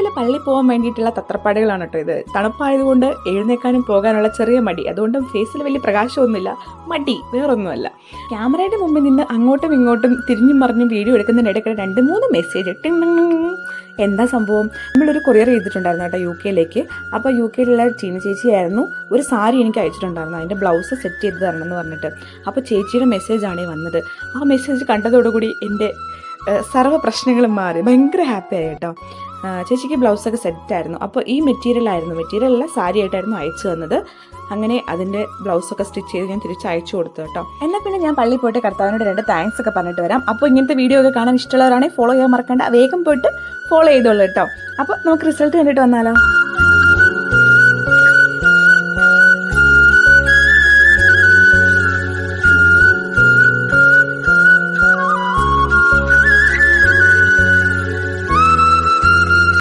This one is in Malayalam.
രാവിലെ പള്ളിയിൽ പോകാൻ വേണ്ടിയിട്ടുള്ള തത്രപ്പാടുകളാണ് കേട്ടോ ഇത്. തണുപ്പായതുകൊണ്ട് എഴുന്നേക്കാനും പോകാനുള്ള ചെറിയ മടി, അതുകൊണ്ട് ഫേസിൽ വലിയ പ്രകാശമൊന്നുമില്ല, മടി, വേറൊന്നുമല്ല. ക്യാമറയുടെ മുമ്പിൽ നിന്ന് അങ്ങോട്ടും ഇങ്ങോട്ടും തിരിഞ്ഞും മറിഞ്ഞും വീഡിയോ എടുക്കുന്നതിനിടയ്ക്ക് 2-3 മെസ്സേജ്. എന്താ സംഭവം? നമ്മളൊരു കൊറിയർ ചെയ്തിട്ടുണ്ടായിരുന്നു കേട്ടോ UK-ലേക്ക്. അപ്പോൾ UK-യിലുള്ള ചീന ചേച്ചിയായിരുന്നു ഒരു സാരി എനിക്ക് അയച്ചിട്ടുണ്ടായിരുന്നു, അതിൻ്റെ ബ്ലൗസ് സെറ്റ് ചെയ്ത് തരണം എന്ന് പറഞ്ഞിട്ട്. അപ്പോൾ ചേച്ചിയുടെ മെസ്സേജാണ് വന്നത്. ആ മെസ്സേജ് കണ്ടതോടുകൂടി എൻ്റെ സർവ്വ പ്രശ്നങ്ങളും മാറി, ഭയങ്കര ഹാപ്പി ആയി കേട്ടോ. ചേച്ചിക്ക് ബ്ലൗസൊക്കെ സെറ്റായിരുന്നു. അപ്പോൾ ഈ മെറ്റീരിയലല്ല, സാരി ആയിട്ടായിരുന്നു അയച്ചു തന്നത്. അങ്ങനെ അതിൻ്റെ ബ്ലൗസൊക്കെ സ്റ്റിച്ച് ചെയ്ത് ഞാൻ തിരിച്ച് അയച്ചു കൊടുത്തു കേട്ടോ. എന്നാൽ പിന്നെ ഞാൻ പള്ളിയിൽ പോയിട്ട് കർത്താവിനോട് 2 താങ്ക്സ് ഒക്കെ പറഞ്ഞിട്ട് വരാം. അപ്പോൾ ഇങ്ങനത്തെ വീഡിയോ ഒക്കെ കാണാൻ ഇഷ്ടമുള്ളവരാണെങ്കിൽ ഫോളോ ചെയ്യാൻ മറക്കണ്ട, വേഗം പോയിട്ട് ഫോളോ ചെയ്തോളൂ കേട്ടോ. അപ്പോൾ നമുക്ക് റിസൾട്ട് കണ്ടിട്ട് വന്നാലോ.